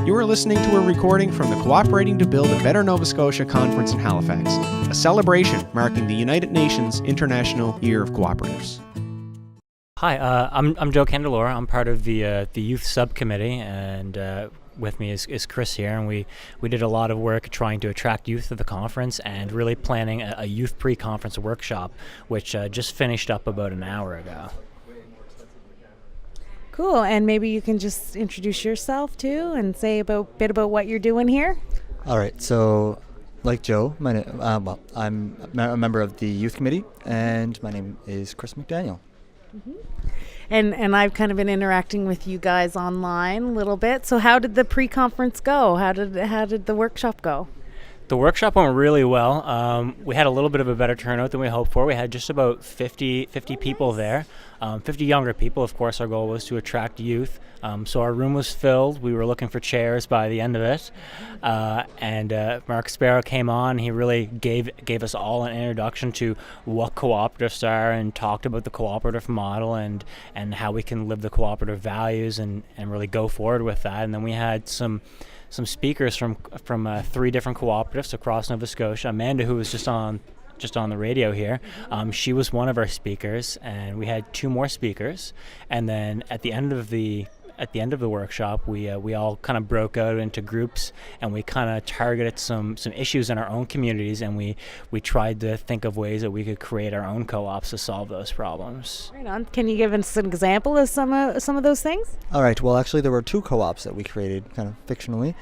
You are listening to a recording from the Cooperating to Build a Better Nova Scotia conference in Halifax, a celebration marking the United Nations International Year of Cooperatives. Hi, I'm Joe Candelora. I'm part of the youth subcommittee, and with me is Chris here, and we did a lot of work trying to attract youth to the conference and really planning a youth pre-conference workshop, which just finished up about an hour ago. Cool, and maybe you can just introduce yourself too and say a bit about what you're doing here. All right, so like Joe, I'm a member of the youth committee, and my name is Chris McDaniel. Mm-hmm. And I've kind of been interacting with you guys online a little bit. So how did the pre-conference go? How did the workshop go? The workshop went really well. We had a little bit of a better turnout than we hoped for. We had just about 50 people there, 50 younger people. Of course, our goal was to attract youth. So our room was filled. We were looking for chairs by the end of it. And Mark Sparrow came on. He really gave us all an introduction to what cooperatives are and talked about the cooperative model and how we can live the cooperative values and really go forward with that. And then we had some speakers from 3 different cooperatives across Nova Scotia. Amanda, who was just on the radio here, she was one of our speakers, and we had 2 more speakers. And then at the end of the workshop, we all kind of broke out into groups, and we kind of targeted some issues in our own communities, and we tried to think of ways that we could create our own co-ops to solve those problems. Right on. Can you give us an example of some of those things? All right, well, actually, there were 2 co-ops that we created kind of fictionally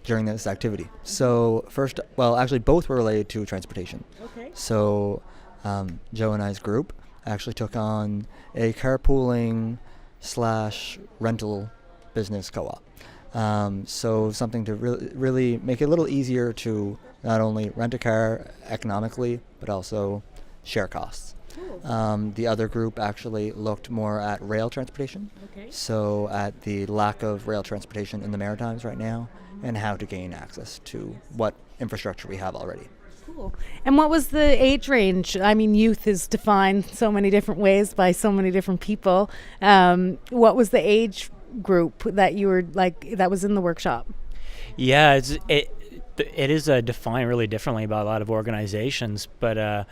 during this activity. So first, well, actually, both were related to transportation. Okay. So Joe and I's group actually took on a carpooling / rental business co-op. So something to really make it a little easier to not only rent a car economically, but also share costs. Cool. The other group actually looked more at rail transportation. Okay. So at the lack of rail transportation in the Maritimes right now, and how to gain access to what infrastructure we have already. Cool. And what was the age range? I mean, youth is defined so many different ways by so many different people. What was the age group that you were that was in the workshop? Yeah, it is defined really differently by a lot of organizations, but a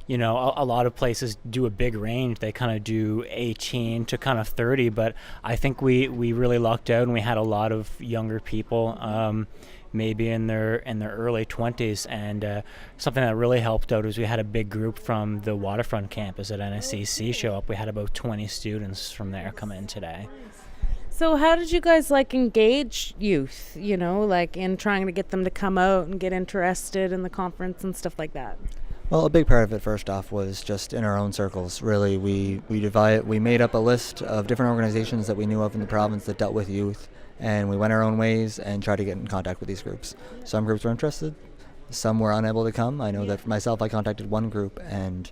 lot of places do a big range. They kind of do 18 to kind of 30, but I think we really lucked out, and we had a lot of younger people, maybe in their early 20s, and something that really helped out was we had a big group from the waterfront campus at NSCC show up. We had about 20 students from there come in today. So how did you guys engage youth, in trying to get them to come out and get interested in the conference and stuff like that? Well, a big part of it, first off, was just in our own circles. Really, we made up a list of different organizations that we knew of in the province that dealt with youth, and we went our own ways and tried to get in contact with these groups. Some groups were interested, some were unable to come. I know that for myself, I contacted one group, and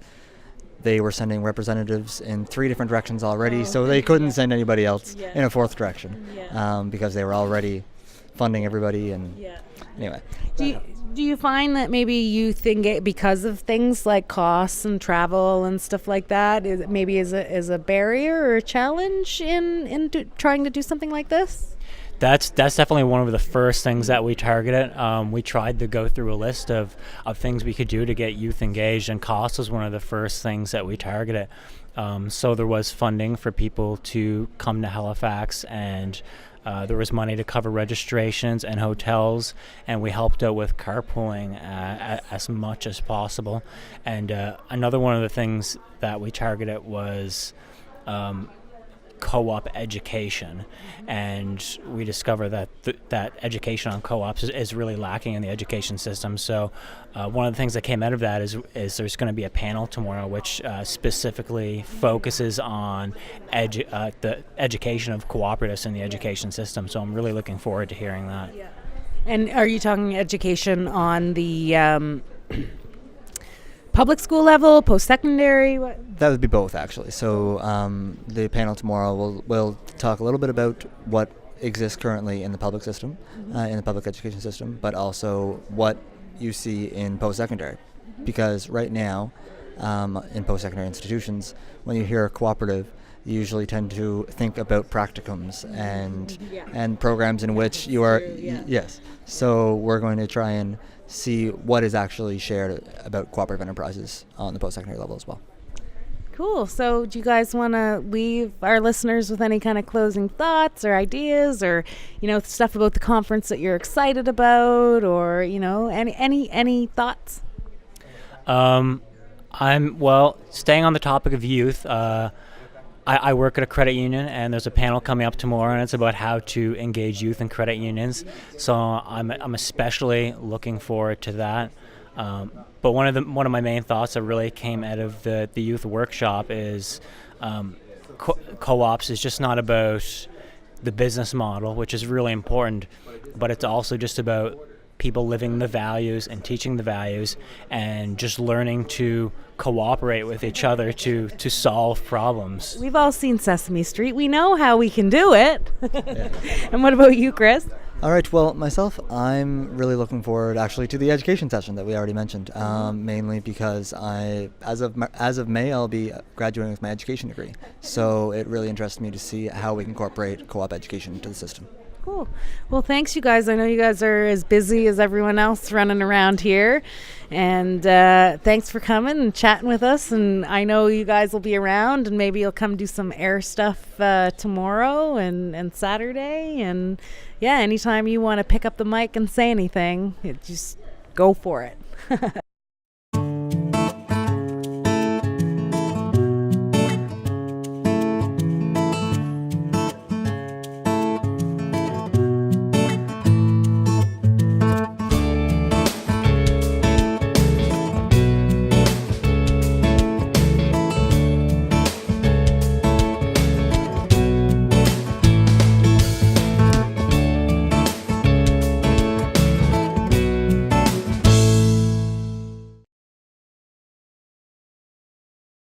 they were sending representatives in 3 different directions already, so they couldn't send anybody else in a 4th direction because they were already funding everybody. And anyway. Do you find that maybe youth engage because of things like costs and travel and stuff like that? Is a barrier or a challenge in trying to do something like this? That's definitely one of the first things that we targeted. We tried to go through a list of things we could do to get youth engaged, and cost was one of the first things that we targeted. So there was funding for people to come to Halifax, and there was money to cover registrations and hotels, and we helped out with carpooling as much as possible. And another one of the things that we targeted was co-op education, and we discovered that education on co-ops is really lacking in the education system. So one of the things that came out of that is there's going to be a panel tomorrow which specifically focuses on the education of cooperatives in the education system. So I'm really looking forward to hearing that. Yeah. And are you talking education on the public school level, post-secondary? That would be both, actually. So the panel tomorrow will talk a little bit about what exists currently in the public system, in the public education system, but also what you see in post-secondary. Because right now, in post-secondary institutions, when you hear a cooperative, usually tend to think about practicums and programs in which you are yes. So we're going to try and see what is actually shared about cooperative enterprises on the post-secondary level as well. Cool. So do you guys want to leave our listeners with any kind of closing thoughts or ideas, or, stuff about the conference that you're excited about, or, any thoughts? Staying on the topic of youth, I work at a credit union, and there's a panel coming up tomorrow, and it's about how to engage youth in credit unions. So I'm especially looking forward to that. But one of my main thoughts that really came out of the youth workshop is co-ops is just not about the business model, which is really important, but it's also just about people living the values and teaching the values and just learning to cooperate with each other to solve problems. We've all seen Sesame Street. We know how we can do it. And what about you, Chris? All right. Well, myself, I'm really looking forward actually to the education session that we already mentioned, mainly because as of May, I'll be graduating with my education degree. So it really interests me to see how we can incorporate co-op education into the system. Cool. Well, thanks, you guys. I know you guys are as busy as everyone else running around here. And thanks for coming and chatting with us. And I know you guys will be around, and maybe you'll come do some air stuff tomorrow and Saturday. And yeah, anytime you want to pick up the mic and say anything, just go for it.